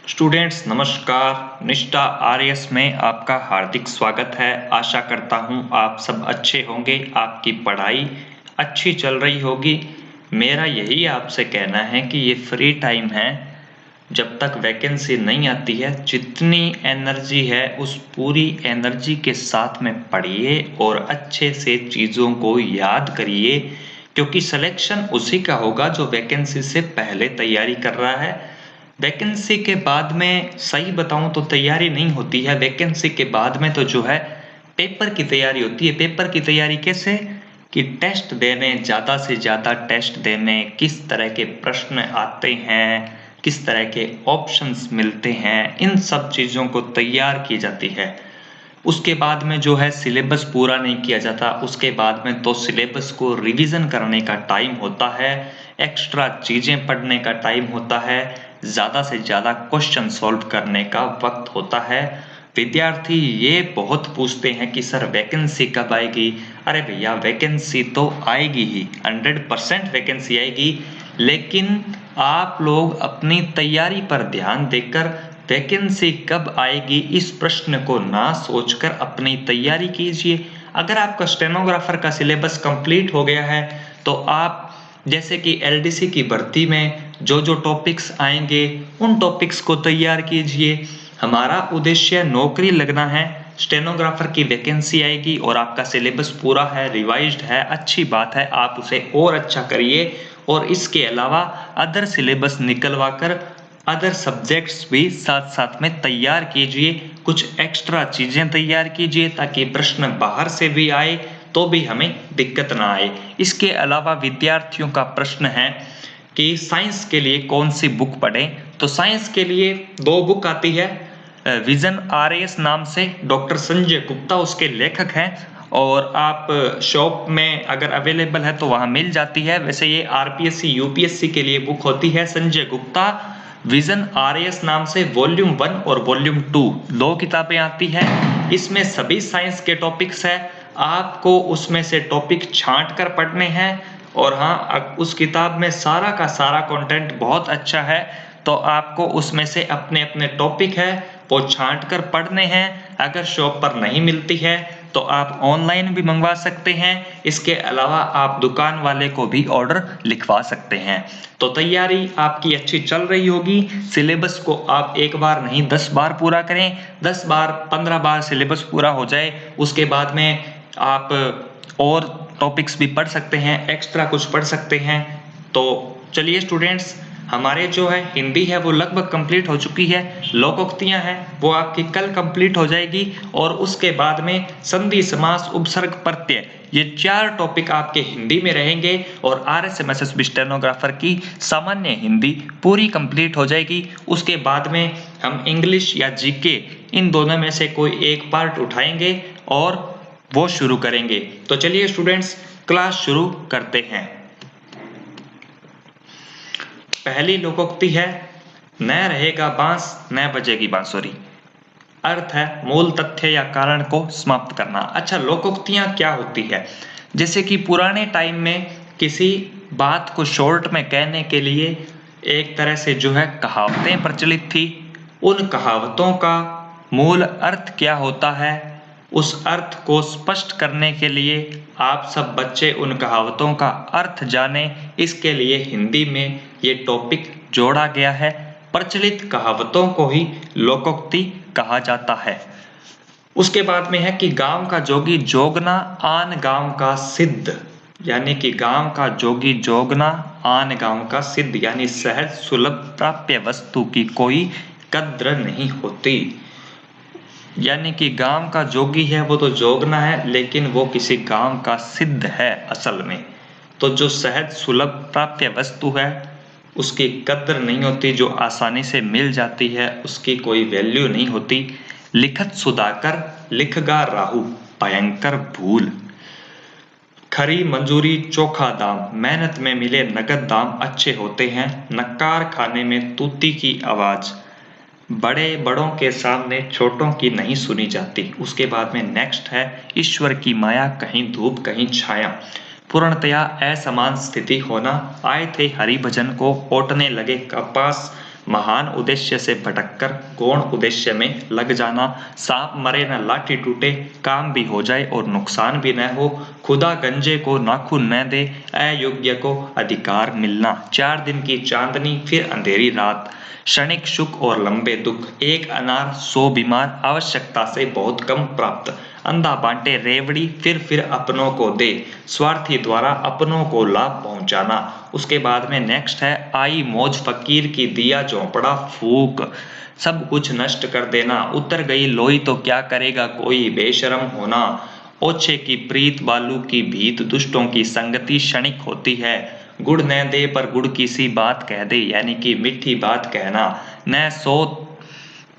Students नमस्कार। निष्ठा RS में आपका हार्दिक स्वागत है। आशा करता हूँ आप सब अच्छे होंगे, आपकी पढ़ाई अच्छी चल रही होगी। मेरा यही आपसे कहना है कि ये फ्री टाइम है, जब तक वैकेंसी नहीं आती है जितनी एनर्जी है उस पूरी एनर्जी के साथ में पढ़िए और अच्छे से चीज़ों को याद करिए, क्योंकि सिलेक्शन उसी का होगा जो वैकेंसी से पहले तैयारी कर रहा है। वैकेंसी के बाद में सही बताऊं तो तैयारी नहीं होती है। वैकेंसी के बाद में तो जो है पेपर की तैयारी होती है। पेपर की तैयारी कैसे कि टेस्ट देने, ज़्यादा से ज़्यादा टेस्ट देने, किस तरह के प्रश्न आते हैं, किस तरह के ऑप्शंस मिलते हैं, इन सब चीज़ों को तैयार की जाती है। उसके बाद में जो है सिलेबस पूरा नहीं किया जाता। उसके बाद में तो सिलेबस को रिवीजन करने का टाइम होता है, एक्स्ट्रा चीज़ें पढ़ने का टाइम होता है, ज़्यादा से ज़्यादा क्वेश्चन सॉल्व करने का वक्त होता है। विद्यार्थी ये बहुत पूछते हैं कि सर वैकेंसी कब आएगी। अरे भैया वैकेंसी तो आएगी ही, 100% वैकेंसी आएगी, लेकिन आप लोग अपनी तैयारी पर ध्यान देकर वैकेंसी कब आएगी इस प्रश्न को ना सोचकर अपनी तैयारी कीजिए। अगर आपका स्टेनोग्राफर का सिलेबस कंप्लीट हो गया है तो आप जैसे कि एलडीसी की भर्ती में जो जो टॉपिक्स आएंगे उन टॉपिक्स को तैयार कीजिए। हमारा उद्देश्य नौकरी लगना है। स्टेनोग्राफर की वैकेंसी आएगी और आपका सिलेबस पूरा है, रिवाइज्ड है, अच्छी बात है, आप उसे और अच्छा करिए। और इसके अलावा अदर सिलेबस निकलवा कर अदर सब्जेक्ट्स भी साथ साथ में तैयार कीजिए। कुछ एक्स्ट्रा चीज़ें तैयार कीजिए ताकि प्रश्न बाहर से भी आए तो भी हमें दिक्कत ना आए। इसके अलावा विद्यार्थियों का प्रश्न है कि साइंस के लिए कौन सी बुक पढ़ें। तो साइंस के लिए 2 बुक आती है, विजन आरएस नाम से, डॉक्टर संजय गुप्ता उसके लेखक हैं, और आप शॉप में अगर अवेलेबल है तो वहाँ मिल जाती है। वैसे ये आरपीएससी यूपीएससी के लिए बुक होती है। संजय गुप्ता विजन आरएस नाम से वॉल्यूम 1 और वॉल्यूम 2 2 किताबें आती है। इसमें सभी साइंस के टॉपिक्स है। आपको उसमें से टॉपिक छांट कर पढ़ने हैं, और हाँ उस किताब में सारा का सारा कंटेंट बहुत अच्छा है, तो आपको उसमें से अपने अपने टॉपिक है वो छांट कर पढ़ने हैं। अगर शॉप पर नहीं मिलती है तो आप ऑनलाइन भी मंगवा सकते हैं। इसके अलावा आप दुकान वाले को भी ऑर्डर लिखवा सकते हैं। तो तैयारी आपकी अच्छी चल रही होगी। सिलेबस को आप एक बार नहीं 10 बार पूरा करें, 10 बार 15 बार सिलेबस पूरा हो जाए, उसके बाद में आप और टॉपिक्स भी पढ़ सकते हैं, एक्स्ट्रा कुछ पढ़ सकते हैं। तो चलिए स्टूडेंट्स, हमारे जो है हिंदी है वो लगभग कंप्लीट हो चुकी है। लोकोक्तियां हैं वो आपकी कल कंप्लीट हो जाएगी, और उसके बाद में संधि, समास, उपसर्ग, प्रत्यय, ये 4 टॉपिक आपके हिंदी में रहेंगे, और आरएसएमएसएसबी स्टेनोग्राफर की सामान्य हिंदी पूरी कंप्लीट हो जाएगी। उसके बाद में हम इंग्लिश या जीके इन दोनों में से कोई एक पार्ट उठाएंगे और वो शुरू करेंगे। तो चलिए स्टूडेंट्स क्लास शुरू करते हैं। पहली लोकोक्ति है, न रहेगा बांस न बजेगी बांसुरी। अर्थ है मूल तथ्य या कारण को समाप्त करना। अच्छा, लोकोक्तियां क्या होती है? जैसे कि पुराने टाइम में किसी बात को शॉर्ट में कहने के लिए एक तरह से जो है कहावतें प्रचलित थी। उन कहावतों का मूल अर्थ क्या होता है, उस अर्थ को स्पष्ट करने के लिए आप सब बच्चे उन कहावतों का अर्थ जाने, इसके लिए हिंदी में ये टॉपिक जोड़ा गया है। प्रचलित कहावतों को ही लोकोक्ति कहा जाता है। उसके बाद में है कि गांव का जोगी जोगना आन गांव का सिद्ध, यानी कि गांव का जोगी जोगना आन गांव का सिद्ध, यानी सहज सुलभ प्राप्य वस्तु की कोई कद्र नहीं होती। यानी कि गांव का जोगी है वो तो जोगना है, लेकिन वो किसी गांव का सिद्ध है असल में। तो जो सहज सुलभ प्राप्य वस्तु है उसकी कद्र नहीं होती, जो आसानी से मिल जाती है उसकी कोई वैल्यू नहीं होती। लिखत सुधाकर लिखगा राहु भयंकर भूल। खरी मंजूरी चोखा दाम, मेहनत में मिले नगद दाम अच्छे होते हैं। नक्कार खाने में तूती की आवाज, बड़े बड़ों के सामने छोटों की नहीं सुनी जाती। उसके बाद में नेक्स्ट है, ईश्वर की माया कहीं धूप कहीं छाया, पूर्णतया असमान स्थिति होना। आए थे हरि भजन को ओटने लगे कपास, महान उद्देश्य से भटककर गौण उद्देश्य में लग जाना, सांप मरे न लाठी टूटे, काम भी हो जाए और नुकसान भी न हो, खुदा गंजे को नाखून न दे, अयोग्य को अधिकार मिलना, 4 दिन की चांदनी फिर अंधेरी रात, क्षणिक सुख और लंबे दुख, एक अनार 100 बीमार, आवश्यकता से बहुत कम प्राप्त, अंधा बांटे रेवड़ी फिर अपनों को दे, स्वार्थी द्वारा अपनों को लाभ पहुंचाना। उसके बाद में नेक्स्ट है आई मौज फकीर की दिया झोंपड़ा फूक, सब कुछ नष्ट कर देना, उतर गई लोई तो क्या करेगा कोई, बेशरम होना, ओछे की प्रीत बालू की भीत, दुष्टों की संगति क्षणिक होती है, गुड़ न दे पर गुड़ की सी बात कह दे, यानी कि मीठी बात कहना, न 100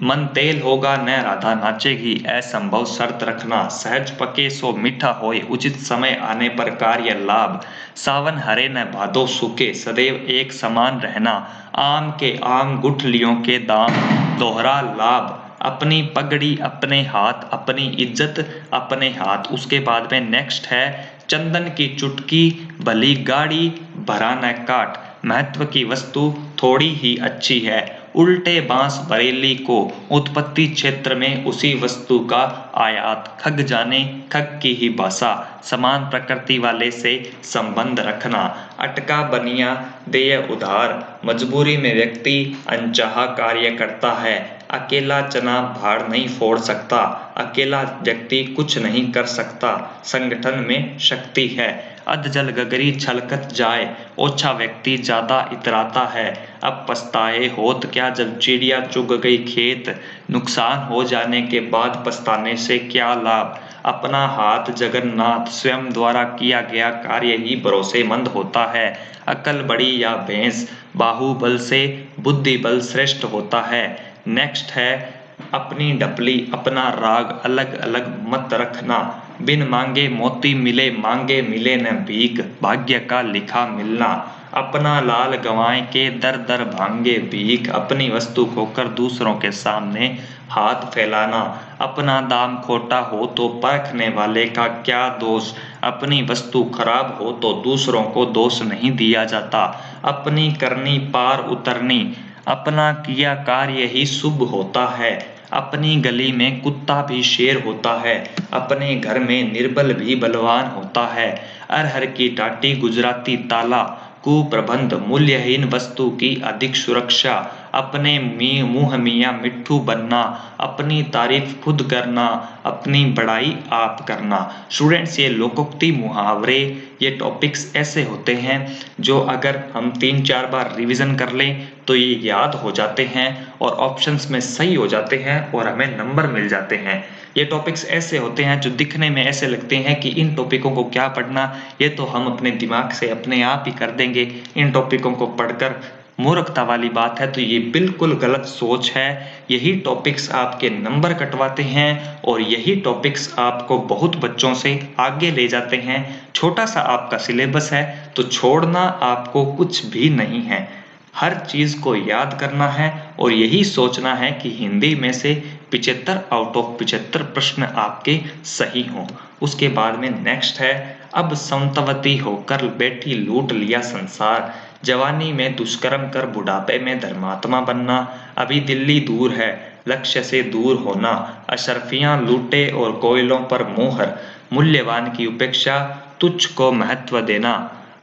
मन तेल होगा न राधा नाचेगी, असंभव शर्त रखना, सहज पके सो मीठा होए, उचित समय आने पर कार्य लाभ, सावन हरे न भादो सूखे, सदैव एक समान रहना, आम के आम गुठलियों के दाम, दोहरा लाभ, अपनी पगड़ी अपने हाथ, अपनी इज्जत अपने हाथ। उसके बाद में नेक्स्ट है चंदन की चुटकी भली गाड़ी भरा न काट, महत्व की वस्तु थोड़ी ही अच्छी है, उल्टे बांस बरेली को, उत्पत्ति क्षेत्र में उसी वस्तु का आयात, खग जाने खग की ही भाषा, समान प्रकृति वाले से संबंध रखना, अटका बनिया देय उधार, मजबूरी में व्यक्ति अनचाहा कार्य करता है, अकेला चना भाड़ नहीं फोड़ सकता, अकेला व्यक्ति कुछ नहीं कर सकता, संगठन में शक्ति है, अध जल गगरी छलकत जाए, ओछा व्यक्ति ज्यादा इतराता है, अब पछताए होत क्या जब चिड़िया चुग गई खेत, नुकसान हो जाने के बाद पछताने से क्या लाभ, अपना हाथ जगन्नाथ स्वयं द्वारा किया गया कार्य ही भरोसेमंद होता है, अकल बड़ी या भैंस, बाहुबल से बुद्धि बल श्रेष्ठ होता है। नेक्स्ट है अपनी डपली अपना राग अलग अलग मत रखना, बिन मांगे मोती मिले मांगे मिले न भीख, भाग्य का लिखा मिलना, अपना लाल गंवाए के दर दर भांगे भीख, अपनी वस्तु खोकर दूसरों के सामने हाथ फैलाना, अपना दाम खोटा हो तो परखने वाले का क्या दोष, अपनी वस्तु खराब हो तो दूसरों को दोष नहीं दिया जाता, अपनी करनी पार उतरनी, अपना किया कार्य ही शुभ होता है, अपनी गली में कुत्ता भी शेर होता है, अपने घर में निर्बल भी बलवान होता है, अरहर की टाटी गुजराती ताला, कुप्रबंध मूल्यहीन वस्तु की अधिक सुरक्षा, अपने मुंह मियाँ मिट्ठू बनना, अपनी तारीफ खुद करना, अपनी बड़ाई आप करना। स्टूडेंट्स ये लोकोक्ति मुहावरे ये टॉपिक्स ऐसे होते हैं जो अगर हम 3-4 बार रिवीजन कर लें तो ये याद हो जाते हैं और ऑप्शंस में सही हो जाते हैं और हमें नंबर मिल जाते हैं। ये टॉपिक्स ऐसे होते हैं जो दिखने में ऐसे लगते हैं कि इन टॉपिकों को क्या पढ़ना, ये तो हम अपने दिमाग से अपने आप ही कर देंगे, इन टॉपिकों को पढ़कर मूर्खता वाली बात है, तो ये बिल्कुल गलत सोच है। यही टॉपिक्स आपके नंबर कटवाते हैं और यही टॉपिक्स आपको बहुत बच्चों से आगे ले जाते हैं। छोटा सा आपका सिलेबस है तो छोड़ना आपको कुछ भी नहीं है, हर चीज को याद करना है और यही सोचना है कि हिंदी में से 75 आउट ऑफ 75 प्रश्न आपके सही हों। उसके बाद में नेक्स्ट है अब संतवती होकर बैठी लूट लिया संसार, जवानी में दुष्कर्म कर बुढ़ापे में धर्मात्मा बनना, अभी दिल्ली दूर है लक्ष्य से दूर होना, अशरफियां लूटे और कोयलों पर मोहर, मूल्यवान की उपेक्षा तुच्छ को महत्व देना,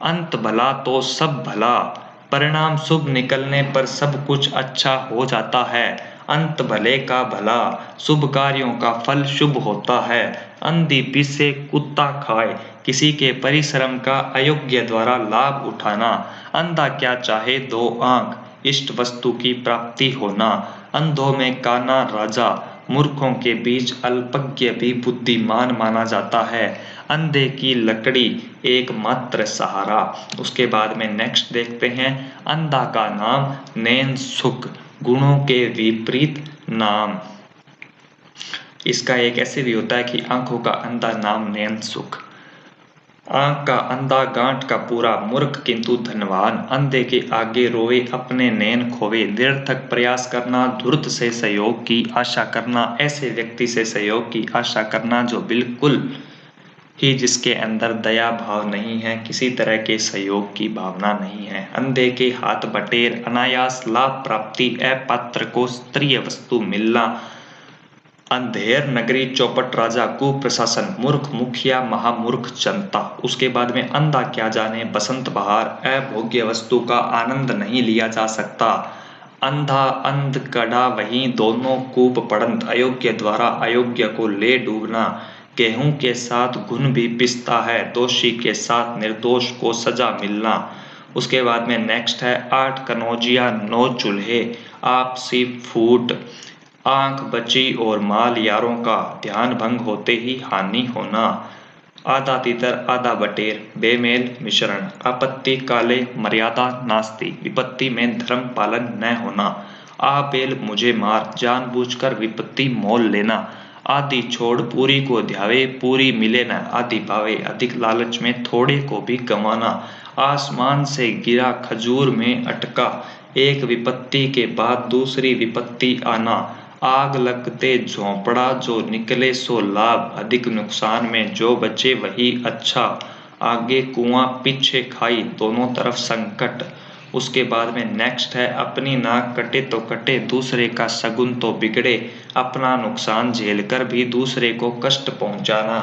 अंत भला तो सब भला, परिणाम शुभ निकलने पर सब कुछ अच्छा हो जाता है, अंत भले का भला, शुभ कार्यों का फल शुभ होता है, अंधी पीसे कुत्ता खाए, किसी के परिश्रम का अयोग्य द्वारा लाभ उठाना, अंधा क्या चाहे 2 आंख, इष्ट वस्तु की प्राप्ति होना, अंधों में काना राजा, मूर्खों के बीच अल्पज्ञ भी बुद्धिमान माना जाता है, अंधे की लकड़ी एकमात्र सहारा। उसके बाद में नेक्स्ट देखते हैं अंधा का नाम नैन सुख, गुणों के विपरीत नाम। इसका एक ऐसे भी होता है कि आंखों का अंधा नाम नैन सुख, आंख का अंधा गांठ का पूरा मूर्ख किंतु धनवान, अंधे के आगे रोए अपने नैन खोवे, निरर्थक प्रयास करना, धूर्त से सहयोग की आशा करना, ऐसे व्यक्ति से सहयोग की आशा करना जो बिल्कुल ही जिसके अंदर दया भाव नहीं है, किसी तरह के सहयोग की भावना नहीं है। अंधे के हाथ बटेर, अनायास लाभ प्राप्ति, अपात्र को स्तरीय वस्तु मिलना, अंधेर नगरी, चौपट राजा, कुप्रशासन, मूर्ख मुखिया, महामूर्ख जनता। उसके बाद में अंधा क्या जाने बसंत बहार, अभोग्य वस्तु का आनंद नहीं लिया जा सकता। अंधा अंध कड़ा वही दोनों कूप पड़ंत, अयोग्य द्वारा अयोग्य को ले डूबना। गेहूं के साथ घुन भी पिसता है, दोषी के साथ निर्दोष को सजा मिलना। उसके बाद में नेक्स्ट है 8 कनौजिया 9 चूल्हे, आपसी फूट, आंख बची और माल यारों का, ध्यान भंग होते ही हानि होना। आधा तितर आधा बटेर, बेमेल मिश्रण, आपत्ति काले मर्यादा नास्ती, विपत्ति में धर्म पालन न होना। आ बेल मुझे मार, जानबूझकर विपत्ति मोल लेना। आधी छोड़ पूरी को ध्यावे, पूरी मिले न आधी पावे, अधिक लालच में थोड़े को भी गंवाना। आसमान से गिरा खजूर में अटका, एक विपत्ति के बाद दूसरी विपत्ति आना। आग लगते झोंपड़ा, जो निकले सो लाभ, अधिक नुकसान में जो बचे वही अच्छा। आगे कुआं पीछे खाई, दोनों तरफ संकट। उसके बाद में नेक्स्ट है अपनी नाक कटे तो कटे, दूसरे का सगुन तो बिगड़े, अपना नुकसान झेलकर भी दूसरे को कष्ट पहुंचाना।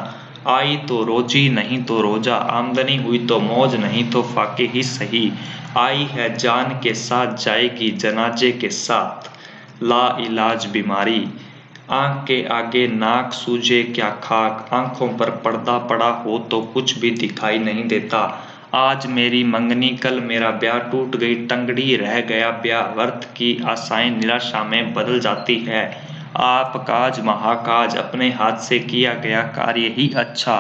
आई तो रोजी नहीं तो रोजा, आमदनी हुई तो मौज नहीं तो फाके ही सही। आई है जान के साथ जाएगी जनाजे के साथ, ला इलाज बीमारी। आंख के आगे नाक सूझे क्या खाक, आंखों पर पर्दा पड़ा हो तो कुछ भी दिखाई नहीं देता। आज मेरी मंगनी कल मेरा ब्याह, टूट गई टंगड़ी रह गया ब्याह, व्यर्थ की आशाएं निराशा में बदल जाती है। आप काज महाकाज, अपने हाथ से किया गया कार्य ही अच्छा।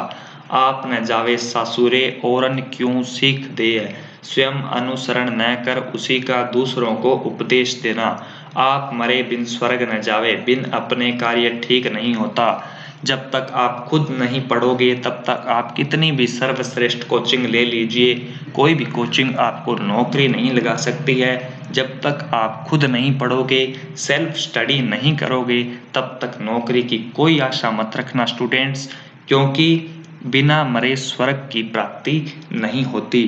आप न जावे सासुरे औरन क्यों सीख दे, स्वयं अनुसरण न कर उसी का दूसरों को उपदेश देना। आप मरे बिन स्वर्ग न जावे, बिन अपने कार्य ठीक नहीं होता। जब तक आप खुद नहीं पढ़ोगे तब तक आप कितनी भी सर्वश्रेष्ठ कोचिंग ले लीजिए, कोई भी कोचिंग आपको नौकरी नहीं लगा सकती है। जब तक आप खुद नहीं पढ़ोगे, सेल्फ स्टडी नहीं करोगे, तब तक नौकरी की कोई आशा मत रखना स्टूडेंट्स, क्योंकि बिना मरे स्वर्ग की प्राप्ति नहीं होती।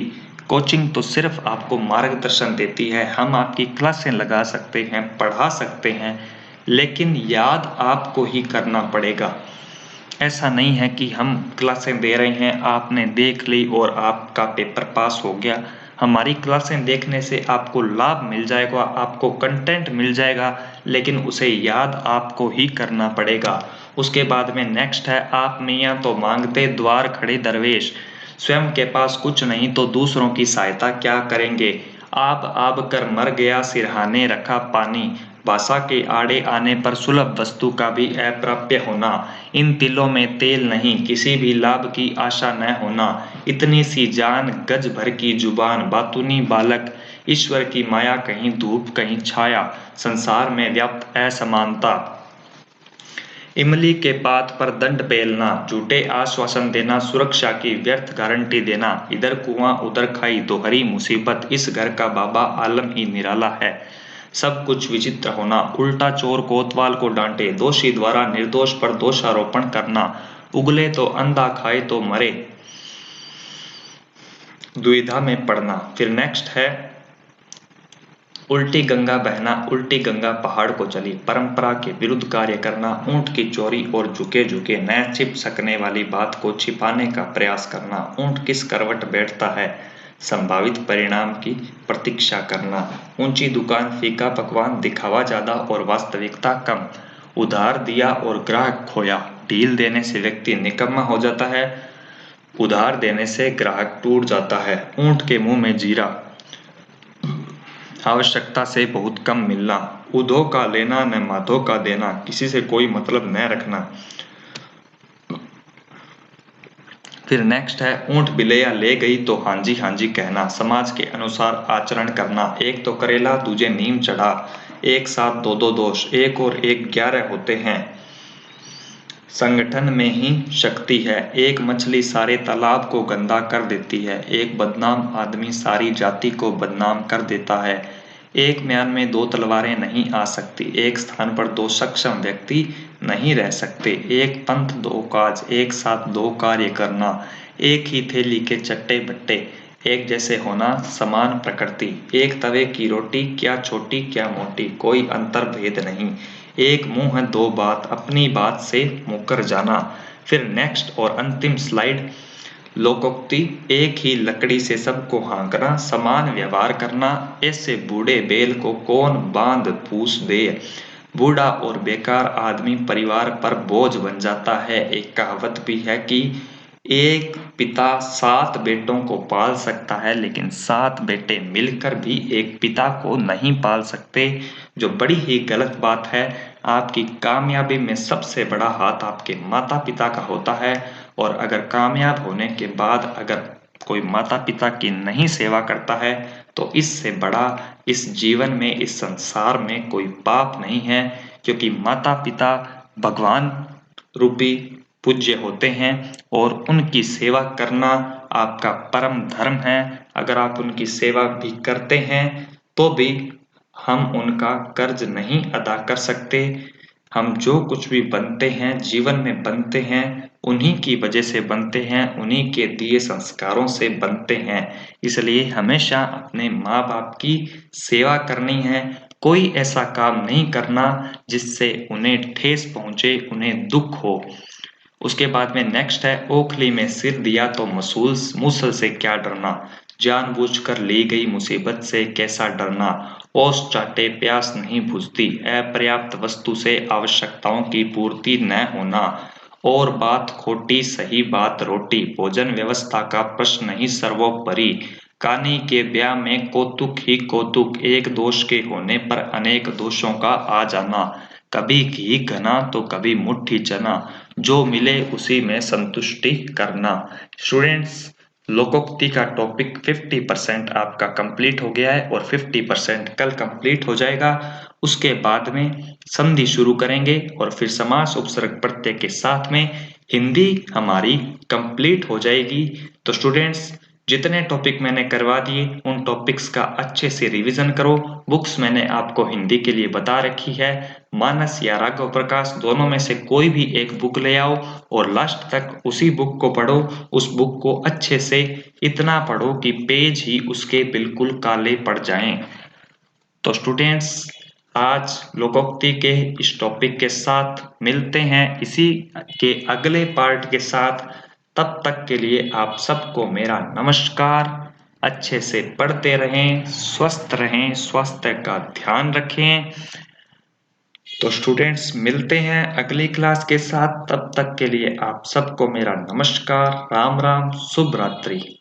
कोचिंग तो सिर्फ आपको मार्गदर्शन देती है, हम आपकी क्लासें लगा सकते हैं, पढ़ा सकते हैं, लेकिन याद आपको ही करना पड़ेगा। ऐसा नहीं है कि हम क्लासें दे रहे हैं, आपने देख ली और आपका पेपर पास हो गया। हमारी क्लासें देखने से आपको लाभ मिल जाएगा, आपको कंटेंट मिल जाएगा, लेकिन उसे याद आपको ही करना पड़ेगा। उसके बाद में नेक्स्ट है आप मियाँ तो मांगते द्वार खड़े दरवेश, स्वयं के पास कुछ नहीं तो दूसरों की सहायता क्या करेंगे। आब कर मर गया सिरहाने रखा पानी, भाषा के आड़े आने पर सुलभ वस्तु का भी अप्राप्य होना। इन तिलों में तेल नहीं, किसी भी लाभ की आशा न होना। इतनी सी जान गज भर की जुबान, बातूनी बालक, ईश्वर की माया कहीं धूप कहीं छाया, संसार में व्याप्त असमानता। इमली के पात पर दंड पेलना, झूठे आश्वासन देना, सुरक्षा की व्यर्थ गारंटी देना, इधर कुआं उधर खाई, दोहरी मुसीबत, इस घर का बाबा आलम ही निराला है। सब कुछ विचित्र होना, उल्टा चोर कोतवाल को डांटे, दोषी द्वारा निर्दोष पर दोषारोपण करना, उगले तो अंधा खाए तो मरे, दुविधा में पड़ना। फिर नेक्स्ट है उल्टी गंगा बहना, उल्टी गंगा पहाड़ को चली, परंपरा के विरुद्ध कार्य करना, ऊंट की चोरी और झुके झुके न छिप सकने वाली बात को छिपाने का प्रयास करना, ऊंट किस करवट बैठता है, संभावित परिणाम की प्रतीक्षा करना, ऊंची दुकान फीका पकवान, दिखावा ज्यादा और वास्तविकता कम, उधार दिया और ग्राहक खोया, ढील देने से व्यक्ति निकम्मा हो जाता है, उधार देने से ग्राहक टूट जाता है, ऊंट के मुंह में जीरा, आवश्यकता से बहुत कम मिलना, उधो का लेना न माधो का देना, किसी से कोई मतलब न रखना। फिर नेक्स्ट है ऊंट बिलैया ले गई तो हांजी हांजी कहना, समाज के अनुसार आचरण करना, एक तो करेला दूजे नीम चढ़ा, एक साथ दो दो दोष, एक और एक 11 होते हैं, संगठन में ही शक्ति है, एक मछली सारे तालाब को गंदा कर देती है, एक बदनाम आदमी सारी जाति को बदनाम कर देता है, एक म्यान में 2 तलवारें नहीं आ सकती, एक स्थान पर 2 सक्षम व्यक्ति नहीं रह सकते। एक पंथ दो काज, एक साथ दो कार्य करना, एक ही थैली के चट्टे बट्टे, एक जैसे होना समान प्रकृति, एक तवे की रोटी, क्या छोटी क्या मोटी, कोई अंतर भेद नहीं, एक मुंह है दो बात, अपनी बात से मुकर जाना। फिर नेक्स्ट और अंतिम स्लाइड, लोकोक्ति, एक ही लकड़ी से सबको हाँकना, समान व्यवहार करना, ऐसे बूढ़े बैल को कौन बांध पूछ दे। बूढ़ा और बेकार आदमी परिवार पर बोझ बन जाता है। एक कहावत भी है कि एक पिता 7 बेटों को पाल सकता है, लेकिन 7 बेटे मिलकर भी एक पिता को नहीं पाल सकते, जो बड़ी ही गलत बात है। आपकी कामयाबी में सबसे बड़ा हाथ आपके माता पिता का होता है, और अगर कामयाब होने के बाद अगर कोई माता पिता की नहीं सेवा करता है, तो इससे बड़ा इस जीवन में, इस संसार में कोई पाप नहीं है, क्योंकि माता पिता भगवान रूपी पूज्य होते हैं और उनकी सेवा करना आपका परम धर्म है। अगर आप उनकी सेवा भी करते हैं तो भी हम उनका कर्ज नहीं अदा कर सकते। हम जो कुछ भी बनते हैं, जीवन में बनते हैं, उन्हीं की वजह से बनते हैं, उन्हीं के दिए संस्कारों से बनते हैं। इसलिए हमेशा अपने माँ बाप की सेवा करनी है। कोई ऐसा काम नहीं करना जिससे उन्हें ठेस पहुंचे, उन्हें दुख हो। उसके बाद में नेक्स्ट है, ओखली में सिर दिया तो मूसल से क्या डरना, जानबूझकर ली गई मुसीबत से कैसा डरना, ओस चाटे प्यास नहीं बुझती, अपर्याप्त वस्तु से आवश्यकताओं की पूर्ति न होना, और बात खोटी सही बात रोटी, भोजन व्यवस्था का प्रश्न ही सर्वोपरि, कानी के ब्याह में कौतुक ही कौतुक, एक दोष के होने पर अनेक दोषों का आ जाना, कभी घी घना तो कभी मुट्ठी चना, जो मिले उसी में संतुष्टि करना। स्टूडेंट्स, लोकोक्ति का टॉपिक 50% आपका कंप्लीट हो गया है और 50% कल कंप्लीट हो जाएगा। उसके बाद में संधि शुरू करेंगे और फिर समास उपसर्ग प्रत्यय के साथ में हिंदी हमारी कंप्लीट हो जाएगी। तो स्टूडेंट्स, जितने टॉपिक मैंने करवा दिए उन टॉपिक्स का अच्छे से रिवीजन करो। बुक्स मैंने आपको हिंदी के लिए बता रखी है, मानस या राघव प्रकाश दोनों में से कोई भी एक बुक ले आओ और लास्ट तक उसी बुक को पढ़ो। उस बुक को अच्छे से इतना पढ़ो कि पेज ही उसके बिल्कुल काले पड़ जाएं। तो स्टूडेंट्स, आज लोकोक्ति के इस टॉपिक के साथ मिलते हैं इसी के अगले पार्ट के साथ। तब तक के लिए आप सबको मेरा नमस्कार। अच्छे से पढ़ते रहें, स्वस्थ रहें, स्वास्थ्य का ध्यान रखें। तो स्टूडेंट्स, मिलते हैं अगली क्लास के साथ। तब तक के लिए आप सबको मेरा नमस्कार, राम राम, शुभ रात्रि।